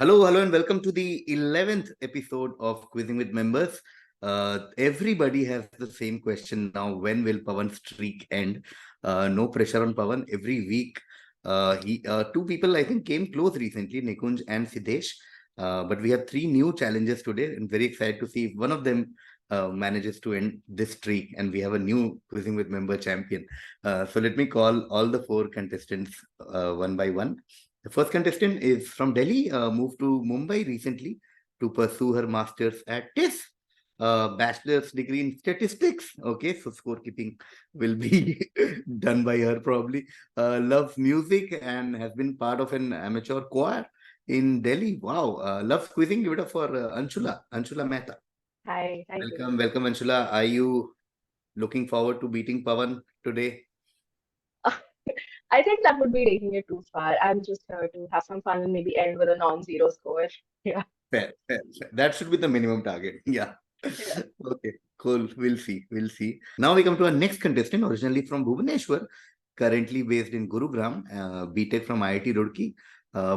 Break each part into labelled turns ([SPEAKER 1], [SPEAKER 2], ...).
[SPEAKER 1] Hello, and welcome to the 11th episode of Quizzing with Members. Everybody has the same question now. When will Pavan's streak end? No pressure on Pavan. Every week, two people I think came close recently, Nikunj and Siddesh. But we have three new challenges today. I'm very excited to see if one of them manages to end this streak, and we have a new Quizzing with Member champion. So let me call all the four contestants one by one. The first contestant is from Delhi, moved to Mumbai recently to pursue her master's at TIS, bachelor's degree in statistics. Okay, so scorekeeping will be done by her probably. Loves music and has been part of an amateur choir in Delhi. Wow, loves quizzing. Give it up for Anshula Mehta.
[SPEAKER 2] Hi, thank you.
[SPEAKER 1] Welcome, Anshula. Are you looking forward to beating Pavan today?
[SPEAKER 2] I think that would be taking it too far. I'm just here to have some fun and maybe end with a non-zero score. Yeah.
[SPEAKER 1] Fair. That should be the minimum target. Yeah.
[SPEAKER 2] Yeah.
[SPEAKER 1] Okay, cool. We'll see. Now we come to our next contestant, originally from Bhubaneswar, currently based in Gurugram, BTech from IIT Roorkee,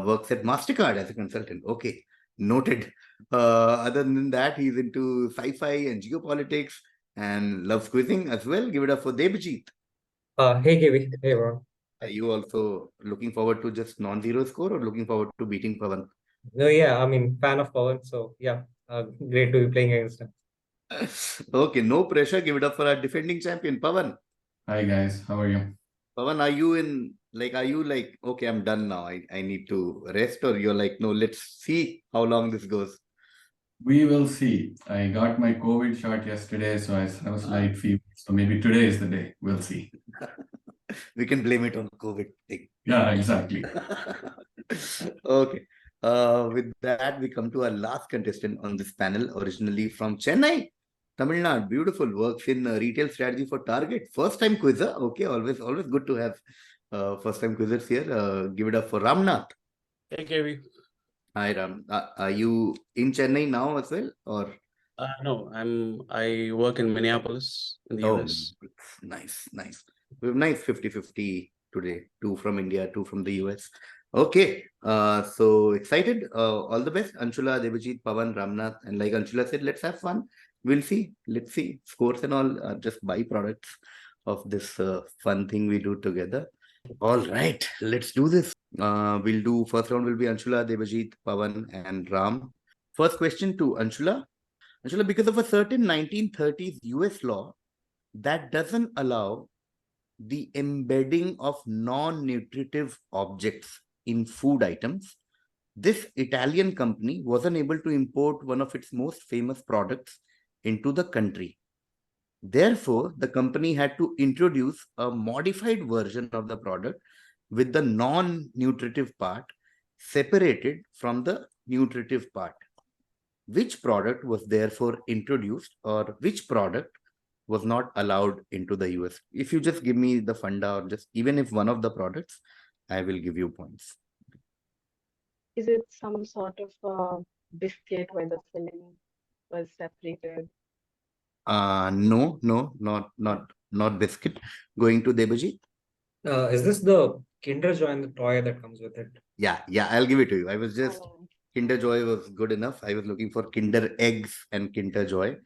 [SPEAKER 1] works at MasterCard as a consultant. Okay, noted. Other than that, he's into sci-fi and geopolitics and loves quizzing as well. Give it up for Debjit.
[SPEAKER 3] Hey, KV. Hey, everyone.
[SPEAKER 1] Are you also looking forward to just non-zero score or looking forward to beating Pavan?
[SPEAKER 3] No, yeah, I mean, fan of Pavan, so yeah, great to be playing against him.
[SPEAKER 1] Okay, no pressure. Give it up for our defending champion, Pavan.
[SPEAKER 4] Hi guys, how are you?
[SPEAKER 1] Pavan, are you like, okay, I'm done now. I need to rest, or you're like, no, let's see how long this goes.
[SPEAKER 4] We will see. I got my COVID shot yesterday, so I have a slight fever. So maybe today is the day. We'll see.
[SPEAKER 1] We can blame it on COVID thing.
[SPEAKER 4] Yeah, exactly.
[SPEAKER 1] Okay. With that, we come to our last contestant on this panel, originally from Chennai, Tamil Nadu. Beautiful, works in retail strategy for Target. First time quizzer. Okay, always good to have first time quizzers here. Give it up for Ramnath.
[SPEAKER 5] Hey, KV.
[SPEAKER 1] Hi, Ram. Are you in Chennai now as well, or?
[SPEAKER 5] No, I work in Minneapolis in the US.
[SPEAKER 1] Nice. We have nice 50-50 today. 2 from India, 2 from the US. Okay. So excited. All the best. Anshula, Debjit, Pavan, Ramnath. And like Anshula said, let's have fun. We'll see. Let's see. Scores and all are just byproducts of this fun thing we do together. All right. Let's do this. We'll do first round will be Anshula, Debjit, Pavan, and Ram. First question to Anshula. Anshula, because of a certain 1930s US law that doesn't allow the embedding of non-nutritive objects in food items, this Italian company wasn't able to import one of its most famous products into the country. Therefore, the company had to introduce a modified version of the product with the non-nutritive part separated from the nutritive part. Which product was therefore introduced, or which product was not allowed into the US? If you just give me the funda, or just even if one of the products, I will give you points.
[SPEAKER 2] Is it some sort of biscuit where the filling was separated?
[SPEAKER 1] No, not biscuit. Going to Debajit.
[SPEAKER 3] Is this the Kinder Joy and the toy that comes with it?
[SPEAKER 1] Yeah, I'll give it to you. I was just Kinder Joy was good enough. I was looking for Kinder Eggs and Kinder Joy.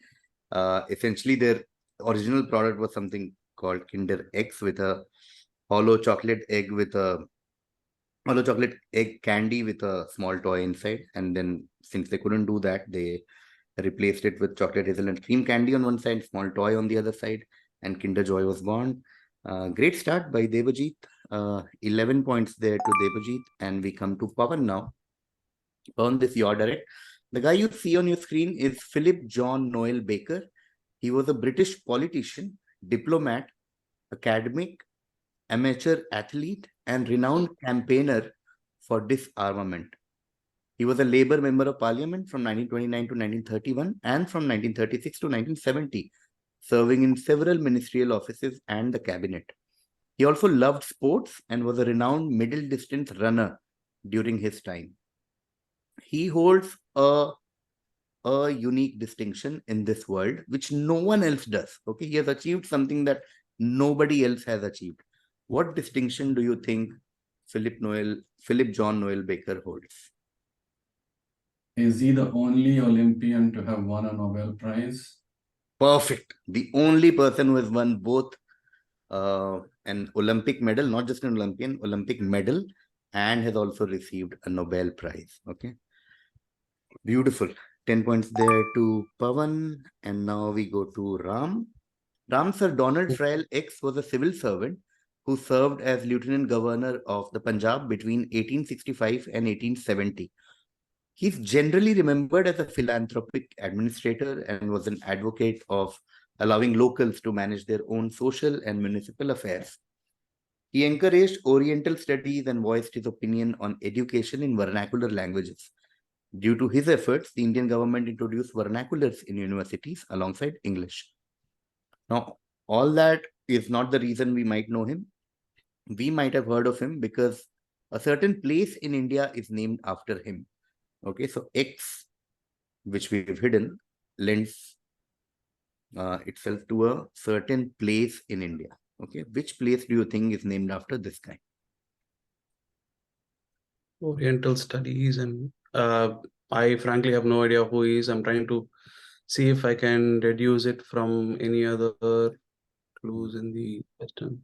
[SPEAKER 1] Essentially, their original product was something called Kinder Eggs with a hollow chocolate egg candy with a small toy inside. And then since they couldn't do that, they replaced it with chocolate hazelnut cream candy on one side, small toy on the other side, and Kinder Joy was born. Great start by Debajit. 11 points there to Debajit. And we come to Pavan now. On this, your direct. The guy you see on your screen is Philip John Noel Baker. He was a British politician, diplomat, academic, amateur athlete, and renowned campaigner for disarmament. He was a Labour Member of Parliament from 1929 to 1931 and from 1936 to 1970, serving in several ministerial offices and the cabinet. He also loved sports and was a renowned middle distance runner during his time. He holds a unique distinction in this world, which no one else does. Okay, he has achieved something that nobody else has achieved. What distinction do you think Philip John Noel Baker holds?
[SPEAKER 4] Is he the only Olympian to have won a Nobel Prize?
[SPEAKER 1] Perfect. The only person who has won both an Olympic medal, not just an Olympic medal, and has also received a Nobel Prize. Okay. Beautiful. 10 points there to Pavan. And now we go to Ram. Ram, Sir Donald Friel X was a civil servant who served as Lieutenant Governor of the Punjab between 1865 and 1870. He's generally remembered as a philanthropic administrator and was an advocate of allowing locals to manage their own social and municipal affairs. He encouraged Oriental studies and voiced his opinion on education in vernacular languages. Due to his efforts, the Indian government introduced vernaculars in universities alongside English. Now, all that is not the reason we might know him. We might have heard of him because a certain place in India is named after him. Okay, so X, which we've hidden, lends itself to a certain place in India. Okay, which place do you think is named after this guy?
[SPEAKER 5] Oriental studies, and I frankly have no idea who he is. I'm trying to see if I can deduce it from any other clues in the Western.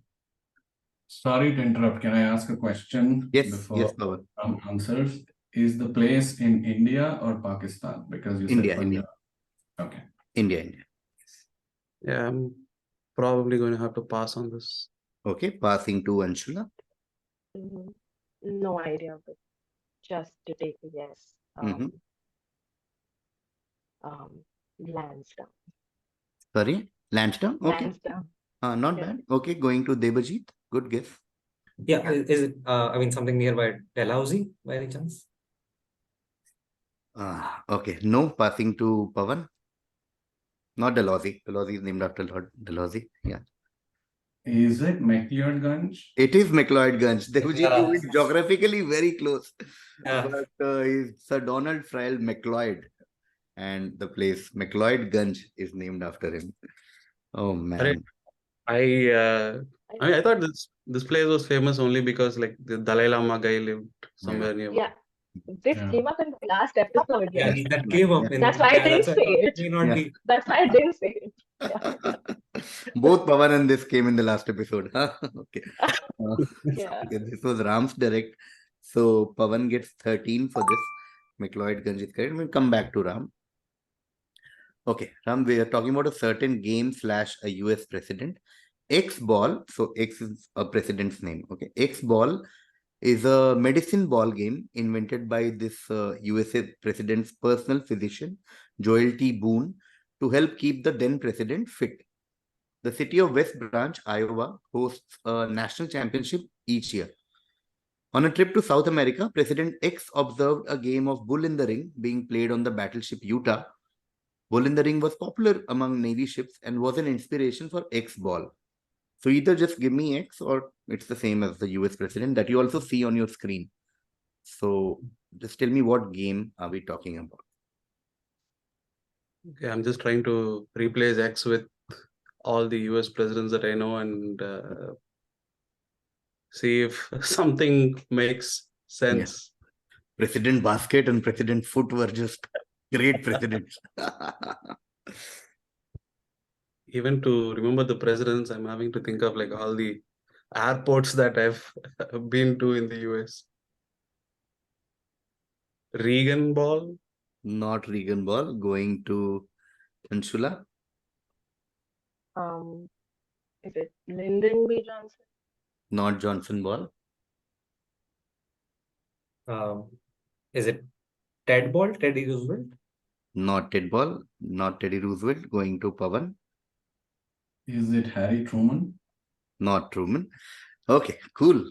[SPEAKER 4] Sorry to interrupt. Can I ask a question
[SPEAKER 1] Yes,
[SPEAKER 4] before
[SPEAKER 1] yes, Pawan.
[SPEAKER 4] Ram answers? Is the place in India or Pakistan? Because you said
[SPEAKER 1] India,
[SPEAKER 4] Punjab.
[SPEAKER 1] India.
[SPEAKER 4] Okay.
[SPEAKER 1] India.
[SPEAKER 5] Yeah, I'm probably going to have to pass on this.
[SPEAKER 1] Okay, passing to Anshula.
[SPEAKER 2] No idea, but just to take a guess. Lansdowne.
[SPEAKER 1] Sorry, Lansdowne. Okay,
[SPEAKER 2] Lansdowne.
[SPEAKER 1] not
[SPEAKER 2] Yeah.
[SPEAKER 1] bad. Okay, going to Debjit. Good guess.
[SPEAKER 3] Yeah, is it, I mean, something nearby Dalhousie by any chance?
[SPEAKER 1] Okay, no, passing to Pavan. Not Dalhousie. Dalhousie is named after Lord Dalhousie. Yeah.
[SPEAKER 4] Is it McLeodganj?
[SPEAKER 1] It is McLeodganj. Debjit,
[SPEAKER 3] Yeah.
[SPEAKER 1] you went geographically very close.
[SPEAKER 3] Yeah.
[SPEAKER 1] But he's Sir Donald Friel McLeod. And the place McLeodganj is named after him. Oh man.
[SPEAKER 5] I mean, I thought this place was famous only because like the Dalai Lama guy lived somewhere nearby.
[SPEAKER 2] Yeah. This
[SPEAKER 4] Yeah.
[SPEAKER 2] came up in the last episode.
[SPEAKER 3] Yeah,
[SPEAKER 2] Yes.
[SPEAKER 3] that came up in.
[SPEAKER 2] That's why I didn't
[SPEAKER 3] that's why
[SPEAKER 2] say
[SPEAKER 3] thought
[SPEAKER 2] it.
[SPEAKER 3] may not
[SPEAKER 1] Yeah.
[SPEAKER 3] be.
[SPEAKER 2] That's why I didn't say it. Yeah.
[SPEAKER 1] Both Pavan and this came in the last episode. Huh? Okay.
[SPEAKER 2] Yeah.
[SPEAKER 1] Okay, this was Ram's direct. So Pavan gets 13 for this. McLeodganj is correct. We'll come back to Ram. Okay, Ram, we are talking about a certain game / a US president. X ball. So X is a president's name. Okay. X ball is a medicine ball game invented by this USA president's personal physician, Joel T. Boone, to help keep the then president fit. The city of West Branch, Iowa, hosts a national championship each year. On a trip to South America, President X observed a game of bull in the ring being played on the battleship Utah. Bull in the ring was popular among Navy ships and was an inspiration for X ball. So either just give me X or it's the same as the US president that you also see on your screen. So just tell me what game are we talking about?
[SPEAKER 5] Okay, I'm just trying to replace X with all the US presidents that I know and see if something makes sense.
[SPEAKER 1] President Basket and President Foot were just great presidents.
[SPEAKER 5] Even to remember the presidents, I'm having to think of like all the airports that I've been to in the US. Reagan Ball?
[SPEAKER 1] Not Regan Ball. Going to Anshula.
[SPEAKER 2] Is it Lyndon B. Johnson?
[SPEAKER 1] Not Johnson Ball.
[SPEAKER 3] Is it Ted Ball, Teddy Roosevelt?
[SPEAKER 1] Not Ted Ball. Not Teddy Roosevelt. Going to Pavan.
[SPEAKER 4] Is it Harry Truman?
[SPEAKER 1] Not Truman. Okay, cool.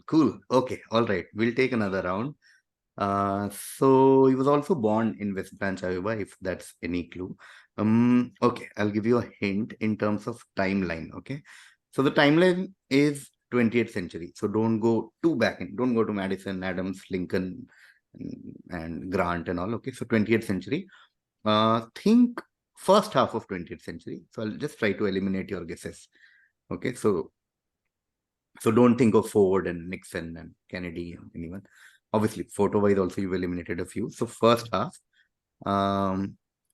[SPEAKER 1] Okay, all right. We'll take another round. So he was also born in West Branch, Iowa, if that's any clue. Okay, I'll give you a hint in terms of timeline. Okay, so the timeline is 20th century. So don't go too back in. Don't go to Madison, Adams, Lincoln, and Grant and all. Okay, so 20th century. Think first half of 20th century. So I'll just try to eliminate your guesses. Okay, so don't think of Ford and Nixon and Kennedy and anyone. Obviously, photo-wise also you've eliminated a few. So first half,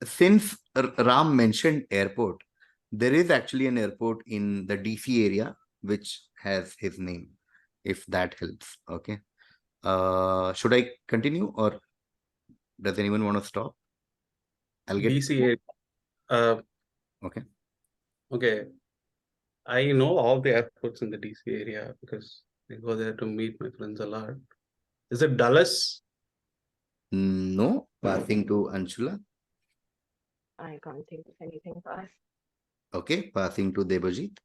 [SPEAKER 1] Since Ram mentioned airport, there is actually an airport in the DC area which has his name, if that helps. Okay. Should I continue or does anyone want to stop? I'll get
[SPEAKER 5] DC.
[SPEAKER 1] okay.
[SPEAKER 5] Okay. I know all the airports in the DC area because I go there to meet my friends a lot. Is it Dallas?
[SPEAKER 1] No, passing to Anshula.
[SPEAKER 2] I can't think of anything fast.
[SPEAKER 1] Okay, passing to Debjit.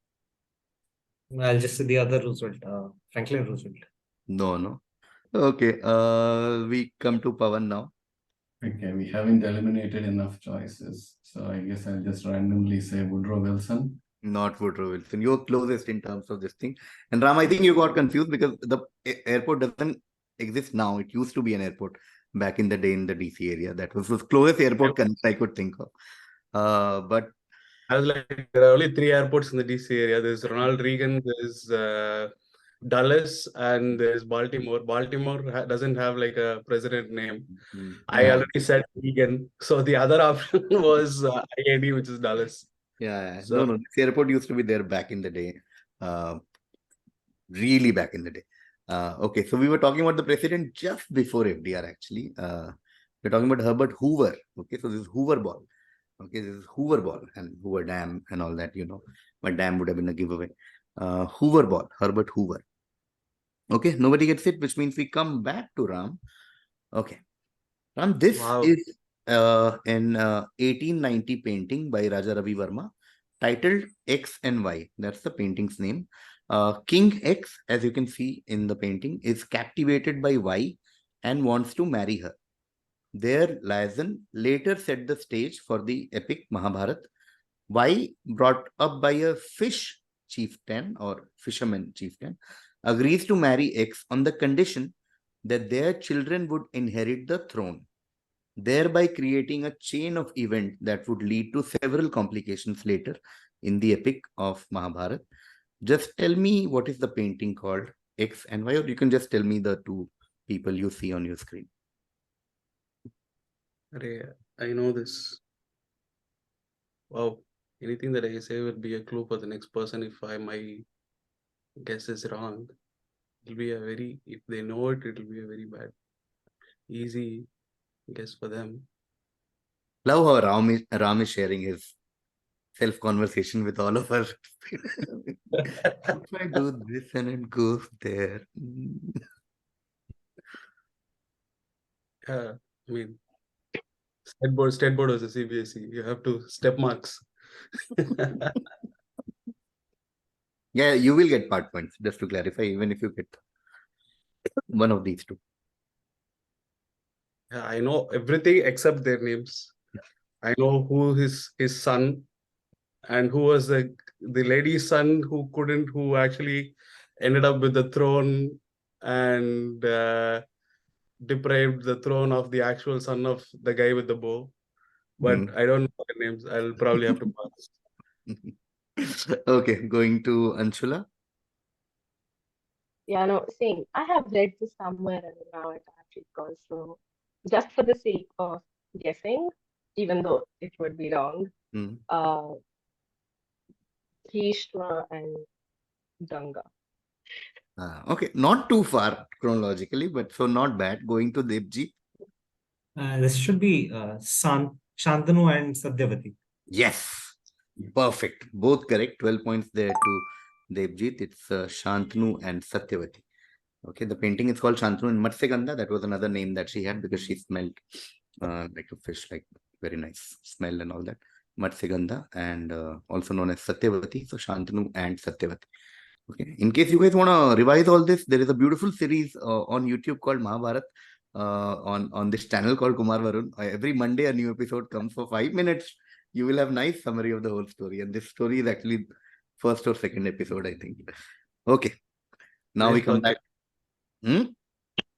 [SPEAKER 3] I'll just say the other Roosevelt, Franklin Roosevelt.
[SPEAKER 1] No. Okay, we come to Pavan now.
[SPEAKER 4] Okay, we haven't eliminated enough choices, so I guess I'll just randomly say Woodrow Wilson.
[SPEAKER 1] Not Woodrow Wilson. You're closest in terms of this thing. And Ram, I think you got confused because the airport doesn't exist now. It used to be an airport back in the day in the DC area. That was the closest airport I could think of. But
[SPEAKER 5] I was like, there are only 3 airports in the DC area. There's Ronald Reagan, there's Dallas, and there's Baltimore. Baltimore doesn't have like a president name. I already said Reagan. So the other option was IAD, which is Dallas.
[SPEAKER 1] Yeah.
[SPEAKER 5] So,
[SPEAKER 1] No. This airport used to be there back in the day. Really back in the day. Okay, so we were talking about the president just before FDR actually. We're talking about Herbert Hoover. Okay, so this is Hoover ball. Okay, this is Hoover ball and Hoover Dam and all that, you know. But dam would have been a giveaway. Hoover ball, Herbert Hoover. Okay, nobody gets it, which means we come back to Ram. Okay. Ram, this is an 1890 painting by Raja Ravi Verma titled X and Y. That's the painting's name. King X, as you can see in the painting, is captivated by Y and wants to marry her. Their liaison later set the stage for the epic Mahabharata. Y, brought up by a fish chieftain or fisherman chieftain, agrees to marry X on the condition that their children would inherit the throne, thereby creating a chain of events that would lead to several complications later in the epic of Mahabharata. Just tell me what is the painting called, X and Y, or you can just tell me the 2 people you see on your screen.
[SPEAKER 5] I know this. Wow. Anything that I say will be a clue for the next person if my guess is wrong. It'll be if they know it, it'll be a very bad, easy guess for them.
[SPEAKER 1] Love how Ram is sharing his self-conversation with all of us. If I do this and it goes there.
[SPEAKER 5] Yeah, I mean, state board was a CBSE. You have to step marks.
[SPEAKER 1] Yeah, you will get part points, just to clarify, even if you get one of these 2.
[SPEAKER 5] Yeah, I know everything except their names. I know who his son and who was the lady's son who actually ended up with the throne and deprived the throne of the actual son of the guy with the bow. But I don't know their names. I'll probably have to pass.
[SPEAKER 1] Okay, going to Anshula.
[SPEAKER 2] Yeah, no, same. I have read this somewhere and now I can't recall. So just for the sake of guessing, even though it would be wrong, Bhishma and Ganga.
[SPEAKER 1] Okay, not too far chronologically, but so not bad. Going to Debjit.
[SPEAKER 3] This should be Shantanu and Satyavati.
[SPEAKER 1] Yes, perfect. Both correct. 12 points there to Debjit. It's Shantanu and Satyavati. Okay, the painting is called Shantanu and Matsya. That was another name that she had because she smelled like a fish, like very nice smell and all that. Matsya and also known as Satyavati. So Shantanu and Satyavati. Okay. In case you guys want to revise all this, there is a beautiful series on YouTube called Mahabharata on this channel called Kumar Varun. Every Monday, a new episode comes for 5 minutes. You will have nice summary of the whole story. And this story is actually first or second episode, I think. Okay. Now
[SPEAKER 5] Nice
[SPEAKER 1] we come back.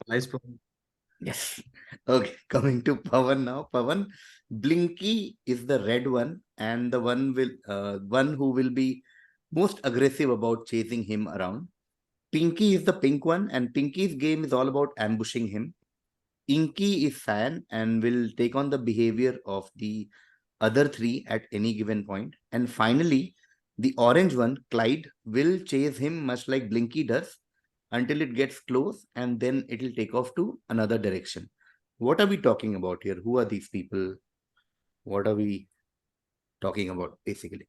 [SPEAKER 5] Nice problem.
[SPEAKER 1] Yes. Okay. Coming to Pavan now. Pavan, Blinky is the red one and the one who will be most aggressive about chasing him around. Pinky is the pink one, and Pinky's game is all about ambushing him. inky is cyan and will take on the behavior of the other three at any given point. And finally, the orange one, Clyde, will chase him much like Blinky does until it gets close, and then it will take off to another direction. What are we talking about here? Who are these people? What are we talking about basically?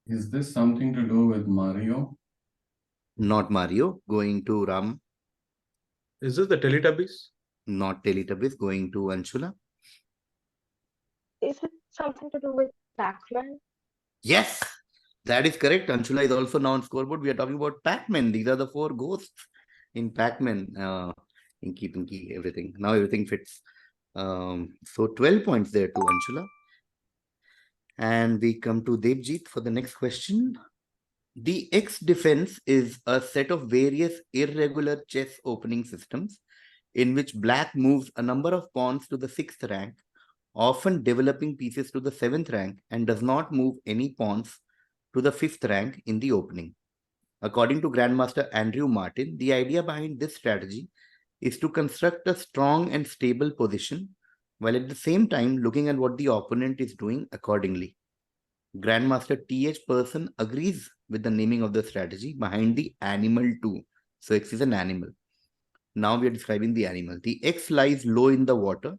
[SPEAKER 4] Is this something to do with Mario?
[SPEAKER 1] Not Mario, going to Ram.
[SPEAKER 5] Is this the Teletubbies?
[SPEAKER 1] Not Teletubbies, going to Anshula.
[SPEAKER 2] Is it something to do with Pac-Man?
[SPEAKER 1] Yes, that is correct. Anshula is also now on scoreboard. We are talking about Pac-Man. These are the four ghosts in Pac-Man. Inky, Pinky, everything. Now everything fits. So 12 points there to Anshula. And we come to Debjit for the next question. The X defense is a set of various irregular chess opening systems in which black moves a number of pawns to the 6th rank, often developing pieces to the 7th rank, and does not move any pawns to the 5th rank in the opening. According to Grandmaster Andrew Martin, the idea behind this strategy is to construct a strong and stable position while at the same time looking at what the opponent is doing accordingly. Grandmaster T.H. Person agrees with the naming of the strategy behind the animal too. So X is an animal. Now we are describing the animal. The X lies low in the water.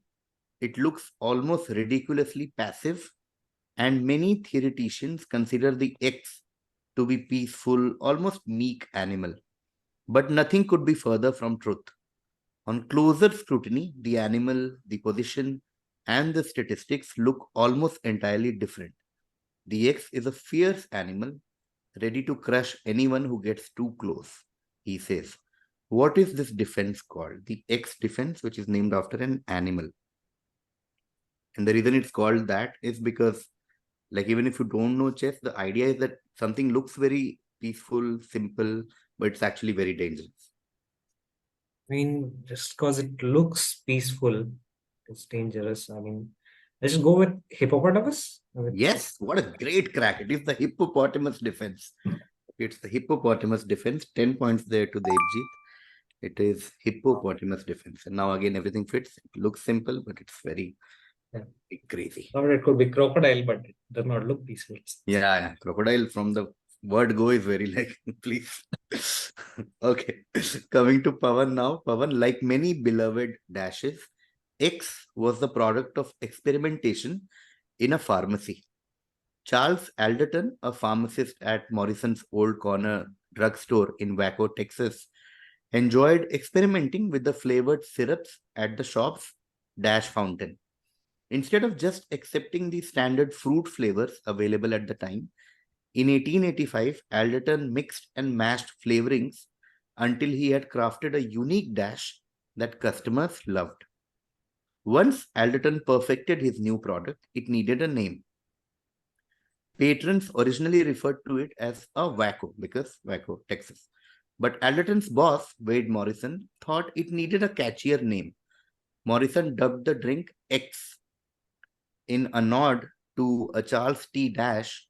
[SPEAKER 1] It looks almost ridiculously passive, and many theoreticians consider the X to be peaceful, almost meek animal. But nothing could be further from truth. On closer scrutiny, the animal, the position, and the statistics look almost entirely different. The X is a fierce animal, ready to crush anyone who gets too close, he says. What is this defense called? The X defense, which is named after an animal. And the reason it's called that is because, like, even if you don't know chess, the idea is that something looks very peaceful, simple, but it's actually very dangerous.
[SPEAKER 3] I mean, just because it looks peaceful, it's dangerous. I mean, let's just go with hippopotamus.
[SPEAKER 1] Yes, what a great crack. It is the hippopotamus defense. It's the hippopotamus defense. 10 points there to Debjit. It is hippopotamus defense. And now again, everything fits. It looks simple, but it's very crazy.
[SPEAKER 3] Or it could be crocodile, but it does not look peaceful.
[SPEAKER 1] Yeah. Crocodile from the word go is very like, please. Okay. Coming to Pavan now. Pavan, like many beloved dashes, X was the product of experimentation in a pharmacy. Charles Alderton, a pharmacist at Morrison's Old Corner drugstore in Waco, Texas, enjoyed experimenting with the flavored syrups at the shop's dash fountain. Instead of just accepting the standard fruit flavors available at the time, in 1885, Alderton mixed and mashed flavorings until he had crafted a unique dash that customers loved. Once Alderton perfected his new product, it needed a name. Patrons originally referred to it as a Waco because Waco, Texas. But Alderton's boss, Wade Morrison, thought it needed a catchier name. Morrison dubbed the drink X in a nod to a Charles T. Dash,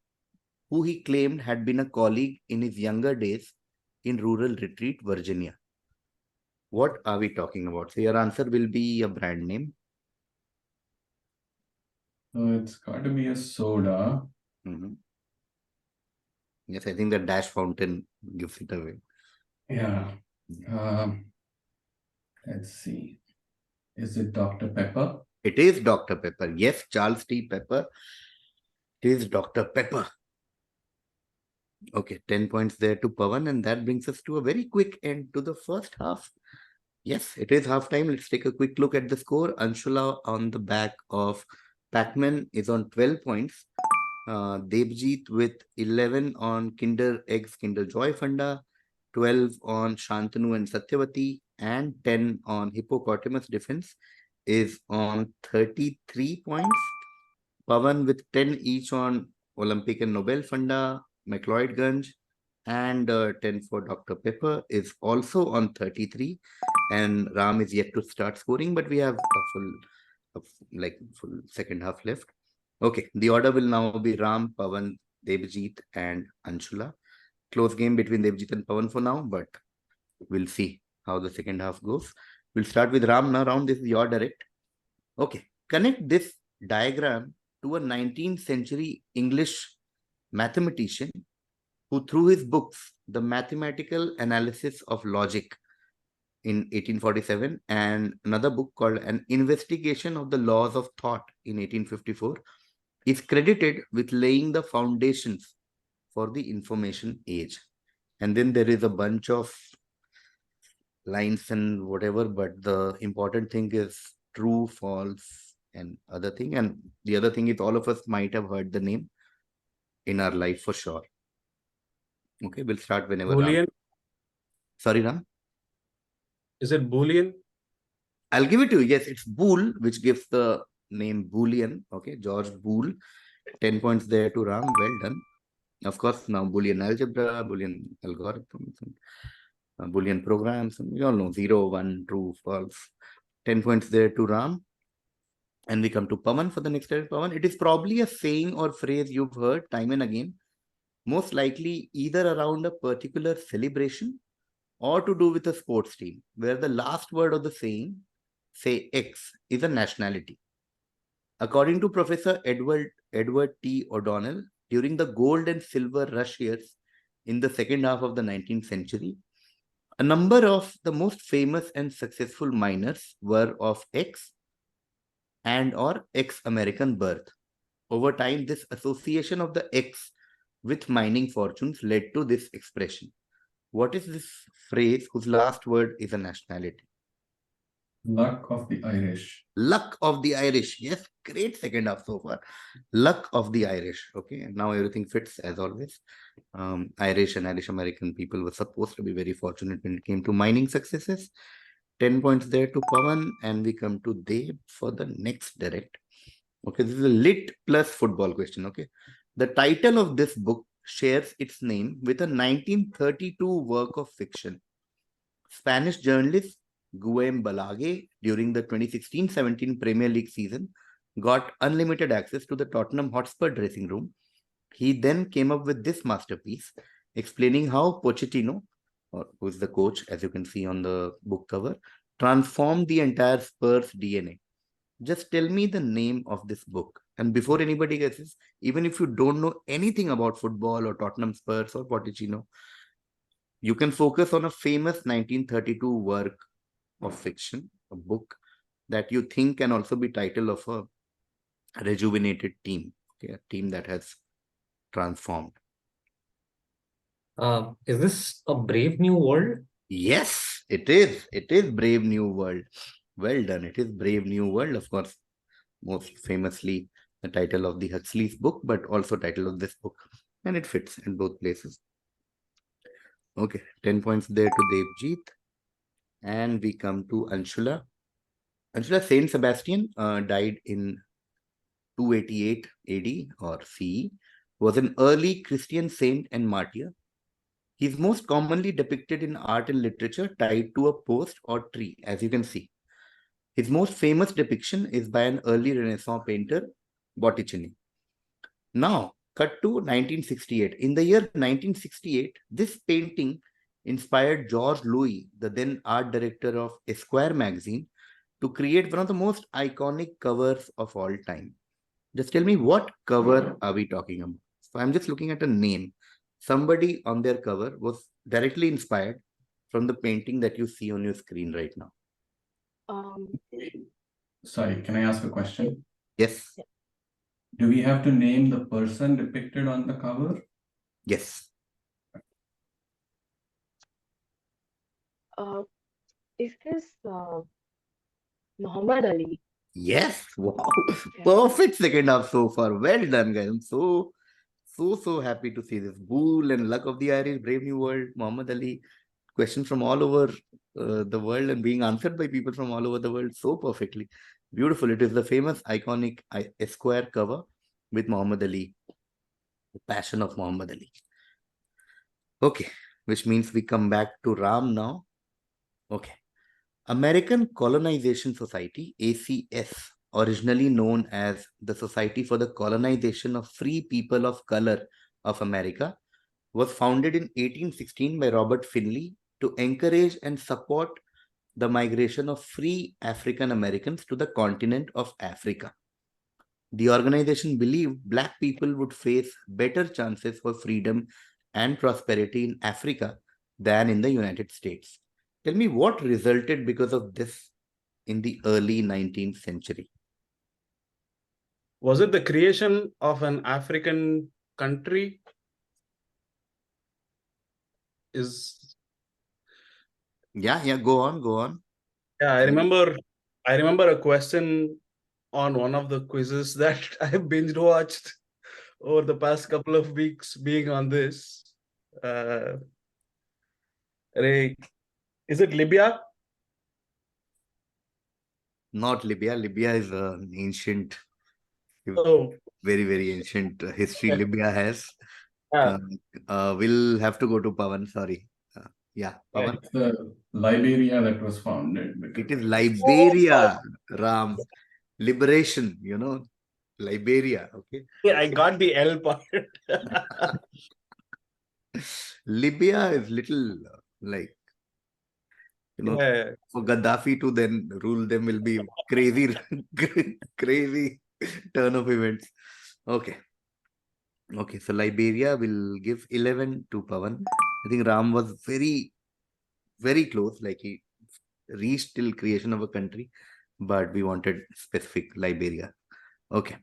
[SPEAKER 1] who he claimed had been a colleague in his younger days in rural Retreat, Virginia. What are we talking about? So your answer will be a brand name.
[SPEAKER 4] So it's got to be a soda.
[SPEAKER 1] Yes, I think the dash fountain gives it away.
[SPEAKER 4] Yeah. Let's see. Is it Dr. Pepper?
[SPEAKER 1] It is Dr. Pepper. Yes, Charles T. Pepper. It is Dr. Pepper. Okay, 10 points there to Pavan, and that brings us to a very quick end to the first half. Yes, it is half time. Let's take a quick look at the score. Anshula on the back of Pac-Man is on 12 points. Debjit with 11 on Kinder Eggs, Kinder Joy Funda, 12 on Shantanu and Satyavati, and 10 on Hippopotamus Defense is on 33 points. Pavan with 10 each on Olympic and Nobel Funda, McLeodganj, and 10 for Dr. Pepper is also on 33. And Ram is yet to start scoring, but we have a full second half left. Okay, the order will now be Ram, Pavan, Debjit, and Anshula. Close game between Debjit and Pavan for now, but we'll see how the second half goes. We'll start with Ram now. Ram, this is your direct. Okay. Connect this diagram to a 19th century English mathematician who, through his books, The Mathematical Analysis of Logic in 1847 and another book called An Investigation of the Laws of Thought in 1854, is credited with laying the foundations for the information age. And then there is a bunch of lines and whatever, but the important thing is true, false, and other thing. And the other thing is all of us might have heard the name in our life for sure. Okay, we'll start whenever. Ram.
[SPEAKER 5] Boolean.
[SPEAKER 1] Sorry, Ram.
[SPEAKER 5] Is it Boolean?
[SPEAKER 1] I'll give it to you. Yes, it's Boole, which gives the name Boolean. Okay, George Boole. 10 points there to Ram. Well done. Of course, now Boolean algebra, Boolean algorithms, Boolean programs. And we all know 0, 1, true, false. 10 points there to Ram. And we come to Pavan for the next time. Pavan, it is probably a saying or phrase you've heard time and again, most likely either around a particular celebration or to do with a sports team, where the last word of the saying, say X, is a nationality. According to Professor Edward T. O'Donnell, during the gold and silver rush years in the second half of the 19th century, a number of the most famous and successful miners were of X and or ex-American birth. Over time, this association of the X with mining fortunes led to this expression. What is this phrase whose last word is a nationality?
[SPEAKER 4] Luck of the Irish.
[SPEAKER 1] Luck of the Irish. Yes, great second half so far. Luck of the Irish. Okay, and now everything fits as always. Irish and Irish American people were supposed to be very fortunate when it came to mining successes. 10 points there to Pavan, and we come to Deb for the next direct. Okay, this is a lit plus football question. Okay, the title of this book shares its name with a 1932 work of fiction. Spanish journalist Guillem Balague, during the 2016-17 Premier League season, got unlimited access to the Tottenham Hotspur dressing room. He then came up with this masterpiece, explaining how Pochettino, who is the coach, as you can see on the book cover, transformed the entire Spurs DNA. Just tell me the name of this book. And before anybody guesses, even if you don't know anything about football or Tottenham Spurs or Pochettino, you can focus on a famous 1932 work of fiction, a book that you think can also be title of a rejuvenated team, okay, a team that has transformed.
[SPEAKER 3] Is this A Brave New World?
[SPEAKER 1] Yes, it is. It is Brave New World. Well done. It is Brave New World, of course, most famously the title of the Huxley's book, but also title of this book. And it fits in both places. Okay, 10 points there to Debjit. And we come to Anshula. Anshula, Saint Sebastian died in 288 AD or CE, was an early Christian saint and martyr. He is most commonly depicted in art and literature tied to a post or tree, as you can see. His most famous depiction is by an early Renaissance painter, Botticelli. Now, cut to 1968. In the year 1968, this painting inspired George Louis, the then art director of Esquire magazine, to create one of the most iconic covers of all time. Just tell me, what cover are we talking about? So I'm just looking at a name. Somebody on their cover was directly inspired from the painting that you see on your screen right now.
[SPEAKER 4] Sorry, can I ask a question?
[SPEAKER 1] Yes.
[SPEAKER 4] Do we have to name the person depicted on the cover?
[SPEAKER 1] Yes.
[SPEAKER 2] Is this Muhammad Ali?
[SPEAKER 1] Yes. Wow. Perfect second half so far. Well done, guys. I'm so happy to see this. Boole and Luck of the Irish, Brave New World, Muhammad Ali. Questions from all over the world and being answered by people from all over the world so perfectly. Beautiful. It is the famous iconic Esquire cover with Muhammad Ali. The Passion of Muhammad Ali. Okay. Which means we come back to Ram now. Okay. American Colonization Society, ACS, originally known as the Society for the Colonization of Free People of Color of America, was founded in 1816 by Robert Finley to encourage and support the migration of free African Americans to the continent of Africa. The organization believed Black people would face better chances for freedom and prosperity in Africa than in the United States. Tell me what resulted because of this in the early 19th century.
[SPEAKER 5] Was it the creation of an African country?
[SPEAKER 1] Yeah, go on.
[SPEAKER 5] Yeah, I remember a question on one of the quizzes that I binge watched over the past couple of weeks being on this. Ray, is it Libya?
[SPEAKER 1] Not Libya. Libya is an ancient,
[SPEAKER 5] Oh,
[SPEAKER 1] very ancient history
[SPEAKER 5] yeah.
[SPEAKER 1] Libya has.
[SPEAKER 5] Yeah.
[SPEAKER 1] We'll have to go to Pavan. Sorry. Pavan.
[SPEAKER 4] It's the Liberia that was founded.
[SPEAKER 1] It is
[SPEAKER 4] because
[SPEAKER 1] Liberia, Ram. Liberation, Liberia. Okay.
[SPEAKER 5] Yeah, I got the L part.
[SPEAKER 1] Libya is little like,
[SPEAKER 5] Yeah.
[SPEAKER 1] for Gaddafi to then rule them will be crazy, crazy turn of events. Okay. So Liberia will give 11 to Pavan. I think Ram was very close, like he reached till creation of a country, but we wanted specific Liberia. Okay.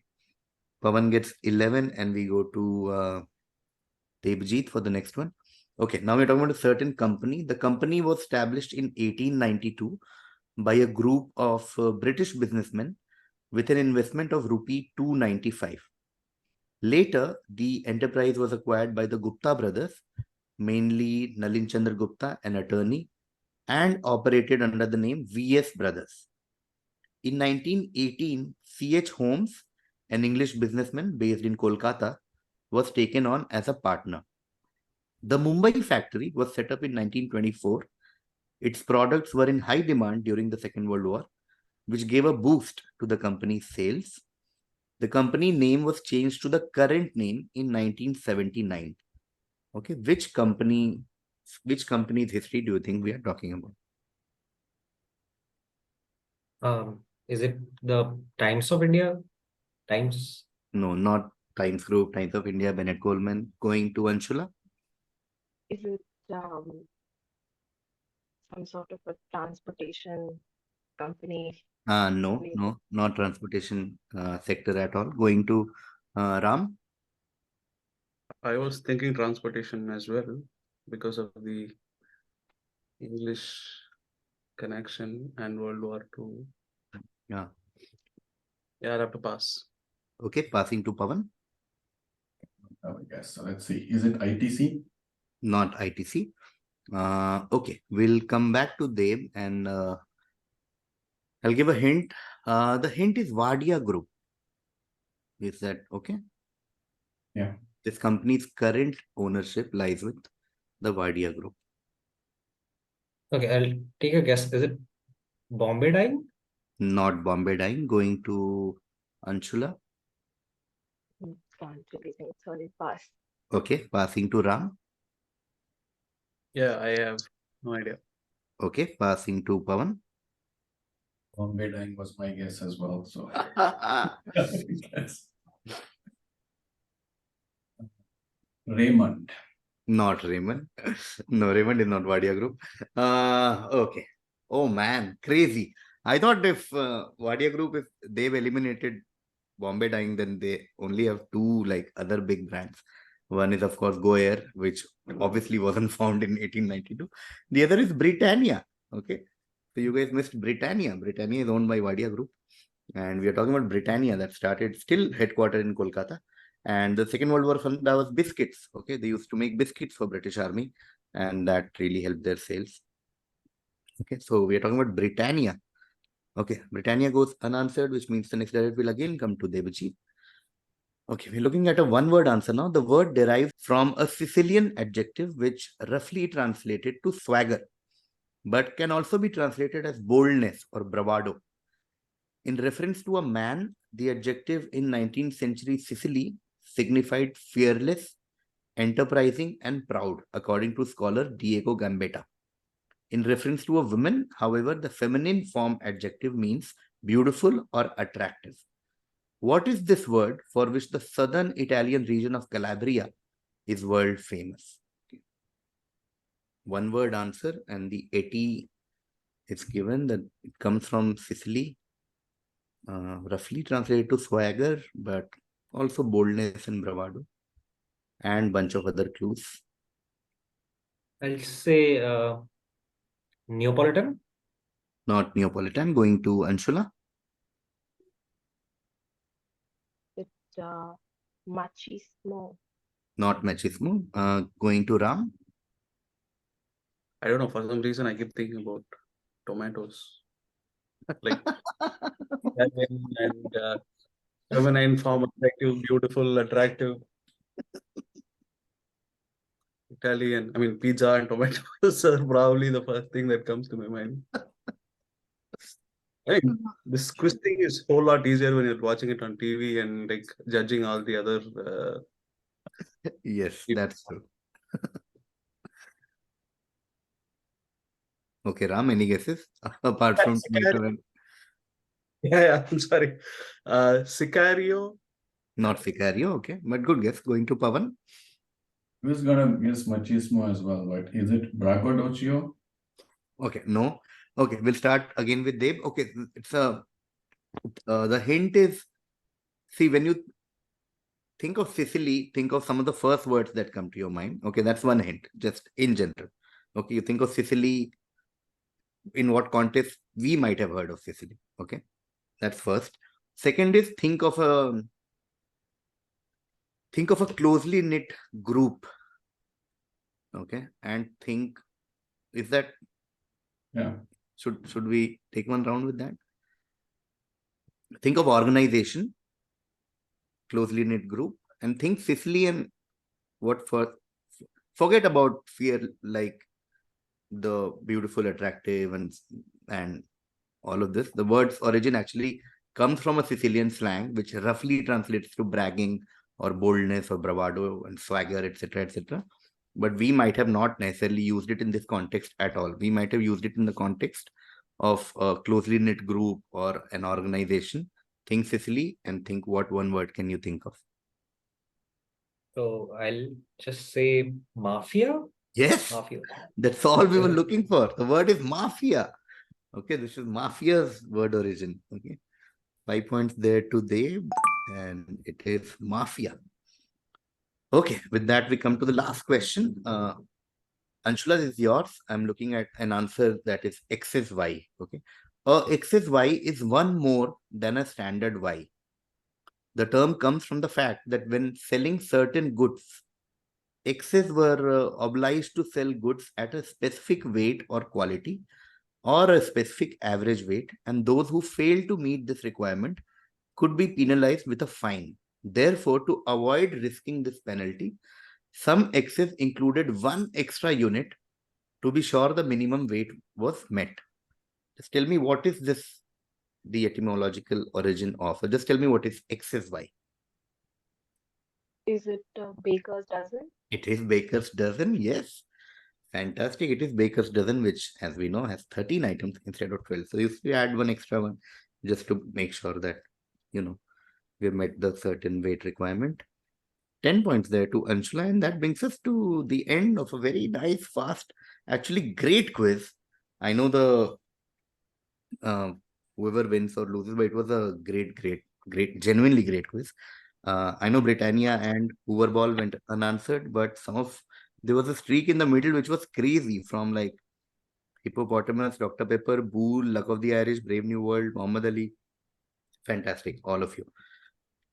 [SPEAKER 1] Pavan gets 11 and we go to Debjit for the next one. Okay, now we're talking about a certain company. The company was established in 1892 by a group of British businessmen with an investment of rupee 295. Later, the enterprise was acquired by the Gupta brothers, mainly Nalin Chandra Gupta, an attorney, and operated under the name V.S. Brothers. In 1918, C.H. Holmes, an English businessman based in Kolkata, was taken on as a partner. The Mumbai factory was set up in 1924. Its products were in high demand during the Second World War, which gave a boost to the company's sales. The company name was changed to the current name in 1979. Okay, which company's history do you think we are talking about?
[SPEAKER 3] Is it the Times of India? Times?
[SPEAKER 1] No, not Times Group, Times of India, Bennett Coleman. Going to Anshula?
[SPEAKER 2] Is it some sort of a transportation company?
[SPEAKER 1] No, not transportation sector at all. Going to Ram?
[SPEAKER 5] I was thinking transportation as well because of the English connection and World War II.
[SPEAKER 1] Yeah.
[SPEAKER 5] Yeah, I'll have to pass.
[SPEAKER 1] Okay, passing to Pavan.
[SPEAKER 4] I guess. So let's see. Is it ITC?
[SPEAKER 1] Not ITC. Okay, we'll come back to them and I'll give a hint. The hint is Wadia Group. Is that okay?
[SPEAKER 4] Yeah.
[SPEAKER 1] This company's current ownership lies with the Wadia Group.
[SPEAKER 3] Okay, I'll take a guess. Is it Bombay Dyeing?
[SPEAKER 1] Not Bombay Dyeing. Going to Anshula.
[SPEAKER 2] Can't really think. Sorry, pass.
[SPEAKER 1] Okay, passing to Ram.
[SPEAKER 5] Yeah, I have no idea.
[SPEAKER 1] Okay, passing to Pavan.
[SPEAKER 4] Bombay Dyeing was my guess as well. So yes. Raymond.
[SPEAKER 1] Not Raymond. No, Raymond is not Wadia Group. Okay. Oh man, crazy. I thought if Wadia Group, if they've eliminated Bombay Dyeing, then they only have two like other big brands. One is of course Goyer, which obviously wasn't found in 1892. The other is Britannia. Okay. So you guys missed Britannia. Britannia is owned by Wadia Group. And we are talking about Britannia that started still headquartered in Kolkata. And the Second World War that was biscuits. Okay, they used to make biscuits for British Army, and that really helped their sales. Okay, so we are talking about Britannia. Okay, Britannia goes unanswered, which means the next direct will again come to Debjit. Okay, we're looking at a one-word answer now. The word derives from a Sicilian adjective, which roughly translated to swagger, but can also be translated as boldness or bravado. In reference to a man, the adjective in 19th century Sicily signified fearless, enterprising, and proud, according to scholar Diego Gambetta. In reference to a woman, however, the feminine form adjective means beautiful or attractive. What is this word for which the southern Italian region of Calabria is world famous? One word answer, and the 80 is given that it comes from Sicily, roughly translated to swagger, but also boldness and bravado, and bunch of other clues.
[SPEAKER 3] I'll say Neapolitan.
[SPEAKER 1] Not Neapolitan. Going to Anshula.
[SPEAKER 2] It's machismo.
[SPEAKER 1] Not machismo. Going to Ram.
[SPEAKER 5] I don't know. For some reason, I keep thinking about tomatoes. Like Italian and feminine form, attractive, beautiful, attractive. Italian. I mean, pizza and tomatoes are probably the first thing that comes to my mind. I mean, this quiz thing is a whole lot easier when you're watching it on TV and like judging all the other.
[SPEAKER 1] Yes, that's true. Okay, Ram, any guesses? Apart from tomato and...
[SPEAKER 3] Yeah, I'm sorry. Sicario.
[SPEAKER 1] Not Sicario, okay. But good guess. Going to Pavan.
[SPEAKER 4] I was gonna guess machismo as well, but is it braggadocio?
[SPEAKER 1] Okay, no. Okay, we'll start again with Deb. Okay, it's a... the hint is... See, when you think of Sicily, think of some of the first words that come to your mind. Okay, that's one hint, just in general. Okay, you think of Sicily, in what context we might have heard of Sicily. Okay, that's first. Second is think of a closely knit group. Okay, and think, is that...
[SPEAKER 4] Yeah.
[SPEAKER 1] Should we take one round with that? Think of organization, closely knit group, and think Sicily and what for... Forget about fear, like the beautiful, attractive, and all of this. The word's origin actually comes from a Sicilian slang, which roughly translates to bragging or boldness or bravado and swagger, etc., etc. But we might have not necessarily used it in this context at all. We might have used it in the context of a closely knit group or an organization. Think Sicily and think what one word can you think of?
[SPEAKER 3] So I'll just say mafia.
[SPEAKER 1] Yes,
[SPEAKER 3] Mafia.
[SPEAKER 1] that's all we were looking for. The word is mafia. Okay, this is mafia's word origin. Okay, 5 points there to Deb, and it is mafia. Okay, with that we come to the last question. Anshula, this is yours. I'm looking at an answer that is X is Y. Okay, X is Y is one more than a standard Y. The term comes from the fact that when selling certain goods, X's were obliged to sell goods at a specific weight or quality, or a specific average weight, and those who fail to meet this requirement could be penalized with a fine. Therefore, to avoid risking this penalty, some X's included one extra unit to be sure the minimum weight was met. Just tell me what is this, the etymological origin of, or just tell me what is XSY.
[SPEAKER 2] Is it baker's dozen?
[SPEAKER 1] It is baker's dozen, yes. Fantastic. It is baker's dozen, which, as we know, has 13 items instead of 12. So if we add one extra one, just to make sure that, you know, we have met the certain weight requirement. 10 points there to Anshula, and that brings us to the end of a very nice, fast, actually great quiz. I know the whoever wins or loses, but it was a great, genuinely great quiz. I know Britannia and Hooverball went unanswered, but there was a streak in the middle which was crazy, from like Hippopotamus, Dr. Pepper, Boole, Luck of the Irish, Brave New World, Muhammad Ali. Fantastic, all of you.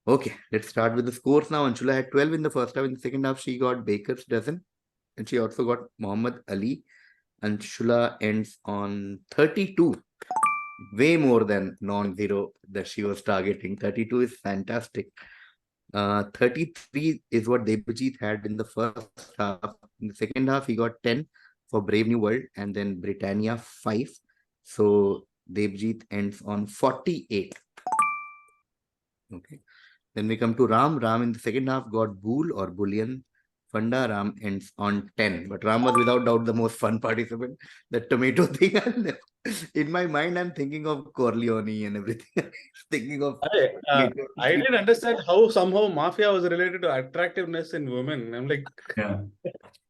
[SPEAKER 1] Okay, let's start with the scores now. Anshula had 12 in the first half. In the second half, she got baker's dozen, and she also got Muhammad Ali. Anshula ends on 32. Way more than non-zero that she was targeting. 32 is fantastic. 33 is what Debjit had in the first half. In the second half, he got 10 for Brave New World, and then Britannia 5. So Debjit ends on 48. Okay. Then we come to Ram. Ram in the second half got Boole or Bullion Funda, Ram ends on 10. But Ram was without doubt the most fun participant. The tomato thing, in my mind, I'm thinking of Corleone and everything. thinking of
[SPEAKER 5] I didn't understand how somehow mafia was related to attractiveness in women. I'm like,
[SPEAKER 4] Yeah.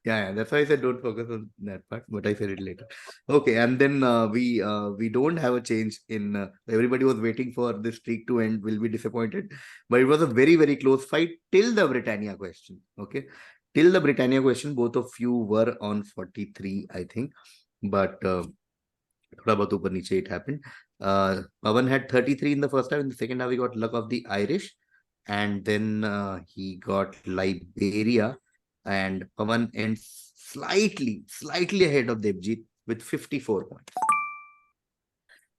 [SPEAKER 1] Yeah, that's why I said don't focus on that part, but I said it later. Okay, and then we don't have a change in. Everybody was waiting for this streak to end. Will be disappointed, but it was a very close fight till the Britannia question. Okay, till the Britannia question, both of you were on 43, I think, but thoda bahut upar niche it happened. Pavan had 33 in the first half. In the second half, he got luck of the Irish, and then he got Liberia, and Pavan ends slightly ahead of Debjit with 54 points.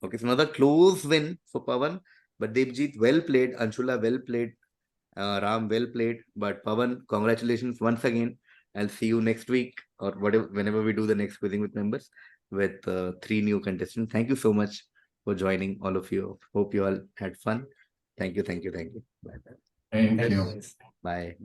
[SPEAKER 1] Okay, so another close win for Pavan, but Debjit well played, Anshula well played, Ram well played, but Pavan, congratulations once again. I'll see you next week or whatever, whenever we do the next quizzing with members with 3 new contestants. Thank you so much for joining, all of you. Hope you all had fun. Thank you. Bye.
[SPEAKER 4] Thank
[SPEAKER 3] Thank
[SPEAKER 4] you.
[SPEAKER 3] you.
[SPEAKER 1] Bye.